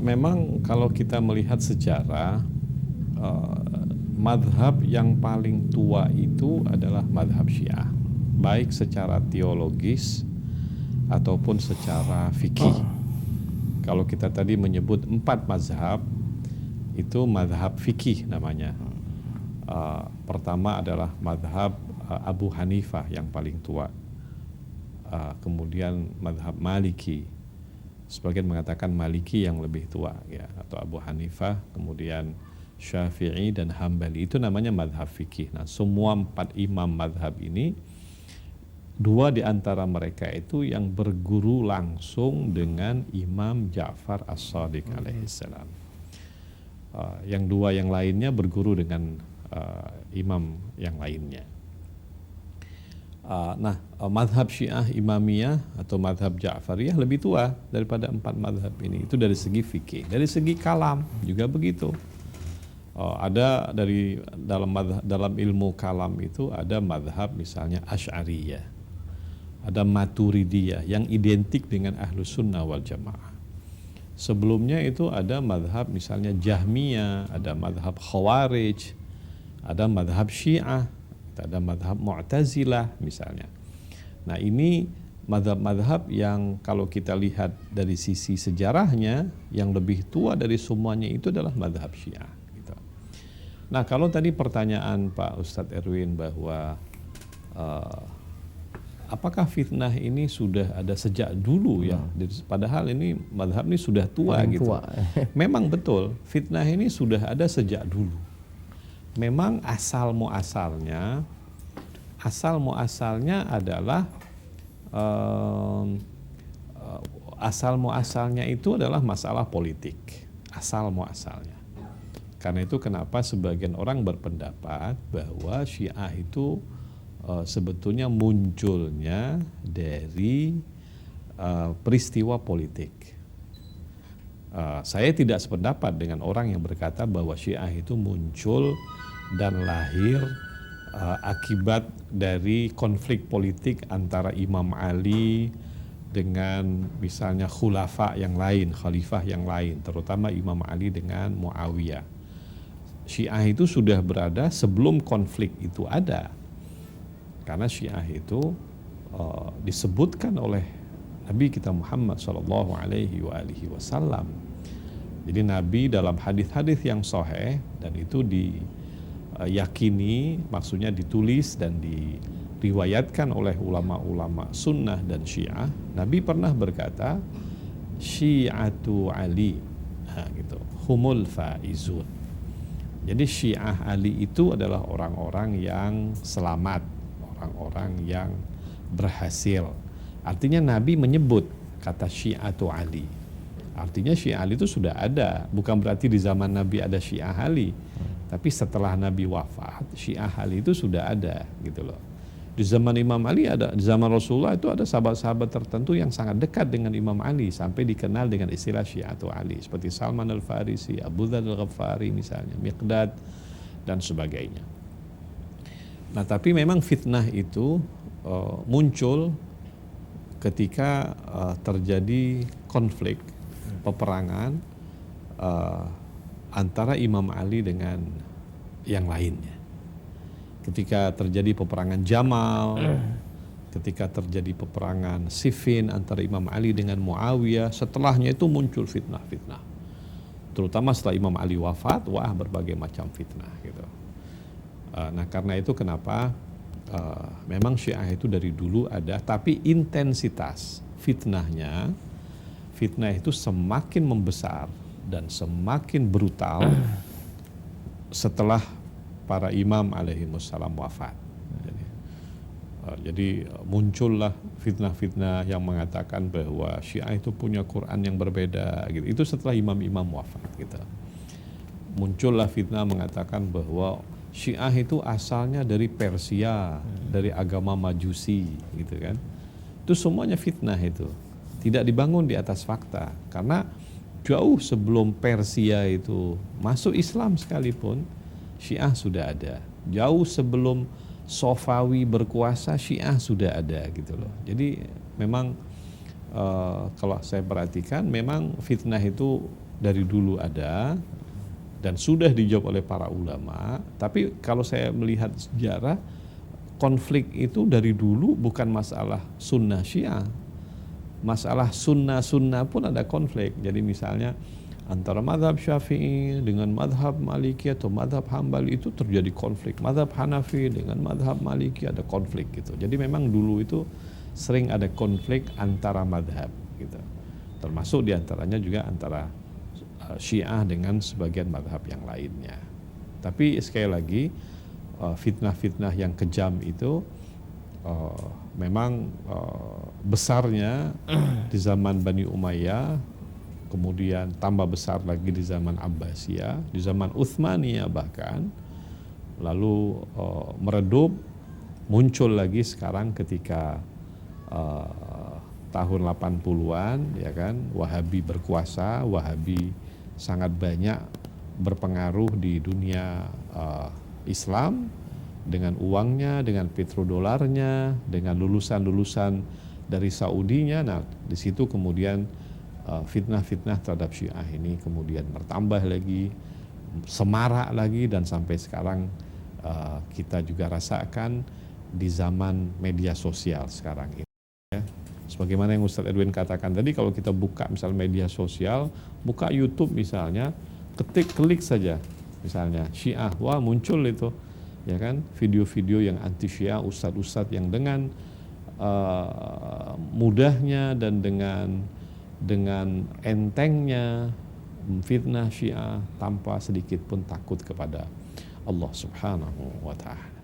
Memang kalau kita melihat sejarah, madhab yang paling tua itu adalah madhab Syiah, baik secara teologis ataupun secara fikih. Kalau kita tadi menyebut 4 mazhab, itu madhab fikih namanya. Pertama adalah madhab Abu Hanifah yang paling tua, kemudian madhab Maliki, sebagian mengatakan Maliki yang lebih tua ya, atau Abu Hanifah, kemudian Syafi'i dan Hambali, itu namanya madhab fikih. Nah, semua 4 imam madhab ini, 2 di antara mereka itu yang berguru langsung dengan Imam Ja'far As-Shadiq alaihissalam. Yang 2 yang lainnya berguru dengan imam yang lainnya. Nah, madhab Syiah Imamiyah atau madhab Ja'fariyah lebih tua daripada 4 madhab ini. Itu dari segi fikih. Dari segi kalam juga begitu. Ada dari dalam ilmu kalam itu ada madhab misalnya Asy'ariyah, ada Maturidiyah yang identik dengan Ahlus Sunnah wal Jamaah. Sebelumnya itu ada madhab misalnya Jahmiyah, ada madhab Khawarij, ada madhab Syiah, ada madhab Mu'tazilah misalnya. Nah, ini madhab-madhab yang kalau kita lihat dari sisi sejarahnya, yang lebih tua dari semuanya itu adalah madhab Syiah gitu. Nah, kalau tadi pertanyaan Pak Ustadz Erwin bahwa apakah fitnah ini sudah ada sejak dulu ya? Padahal ini madhab ini sudah tua gitu. Memang betul, fitnah ini sudah ada sejak dulu. Memang asal muasalnya adalah asal muasalnya itu adalah masalah politik. Asal muasalnya. Karena itu kenapa sebagian orang berpendapat bahwa Syiah itu sebetulnya munculnya dari peristiwa politik. Saya tidak sependapat dengan orang yang berkata bahwa Syiah itu muncul dan lahir akibat dari konflik politik antara Imam Ali dengan misalnya khulafa yang lain, khalifah yang lain, terutama Imam Ali dengan Muawiyah. Syiah itu sudah berada sebelum konflik itu ada. Karena Syiah itu disebutkan oleh Nabi kita Muhammad SAW. Jadi Nabi dalam hadis-hadis yang sahih, dan itu diyakini, maksudnya ditulis dan diriwayatkan oleh ulama-ulama sunnah dan Syiah, Nabi pernah berkata, Syi'atu Ali, gitu, humul faizun. Jadi Syiah Ali itu adalah orang-orang yang selamat, orang-orang yang berhasil. Artinya Nabi menyebut kata Syi'atu Ali. Artinya Syiah Ali itu sudah ada. Bukan berarti di zaman Nabi ada Syiah Ali. Tapi setelah Nabi wafat, Syiah Ali itu sudah ada gitu loh. Di zaman Imam Ali ada, di zaman Rasulullah itu ada sahabat-sahabat tertentu yang sangat dekat dengan Imam Ali, sampai dikenal dengan istilah Syi'atu Ali, seperti Salman Al-Farisi, Abu Dzar Al-Ghafari misalnya, Miqdad dan sebagainya. Nah, tapi memang fitnah itu muncul ketika terjadi konflik, peperangan antara Imam Ali dengan yang lainnya. Ketika terjadi peperangan Jamal, ketika terjadi peperangan Siffin antara Imam Ali dengan Muawiyah, setelahnya itu muncul fitnah-fitnah. Terutama setelah Imam Ali wafat, berbagai macam fitnah gitu. Nah, karena itu kenapa memang Syiah itu dari dulu ada, tapi intensitas fitnah itu semakin membesar dan semakin brutal setelah para imam alaihimussalam wafat. Jadi muncullah fitnah-fitnah yang mengatakan bahwa Syiah itu punya Quran yang berbeda gitu. Itu setelah imam-imam wafat gitu. Muncullah fitnah mengatakan bahwa Syiah itu asalnya dari Persia, dari agama Majusi gitu kan. Itu semuanya fitnah itu. Tidak dibangun di atas fakta, karena jauh sebelum Persia itu masuk Islam sekalipun, Syiah sudah ada. Jauh sebelum Safawi berkuasa, Syiah sudah ada gitu loh. Jadi memang kalau saya perhatikan, memang fitnah itu dari dulu ada dan sudah dijawab oleh para ulama. Tapi kalau saya melihat sejarah, konflik itu dari dulu bukan masalah sunnah syiah. Masalah sunnah pun ada konflik. Jadi misalnya antara madhab syafi'i dengan madhab maliki atau madhab hambali itu terjadi konflik. Madhab hanafi dengan madhab maliki ada konflik gitu. Jadi memang dulu itu sering ada konflik antara madhab gitu. Termasuk diantaranya juga antara syiah dengan sebagian madhab yang lainnya. Tapi sekali lagi fitnah-fitnah yang kejam itu memang besarnya di zaman Bani Umayyah, kemudian tambah besar lagi di zaman Abbasiyah, di zaman Utsmaniyah bahkan, lalu meredup, muncul lagi sekarang ketika tahun 80-an, ya kan, Wahabi berkuasa, Wahabi sangat banyak berpengaruh di dunia Islam dengan uangnya, dengan petrodolarnya, dengan lulusan-lulusan dari Saudinya. Nah, di situ kemudian fitnah-fitnah terhadap Syiah ini kemudian bertambah lagi, semarak lagi, dan sampai sekarang kita juga rasakan di zaman media sosial sekarang ini. Ya. Sebagaimana yang Ustadz Edwin katakan tadi, kalau kita buka misalnya media sosial, buka YouTube misalnya, klik saja misalnya Syiah, wah muncul itu, ya kan, video-video yang anti Syiah, ustadz-ustadz yang dengan mudahnya dan dengan entengnya fitnah Syiah tanpa sedikit pun takut kepada Allah Subhanahu wa ta'ala.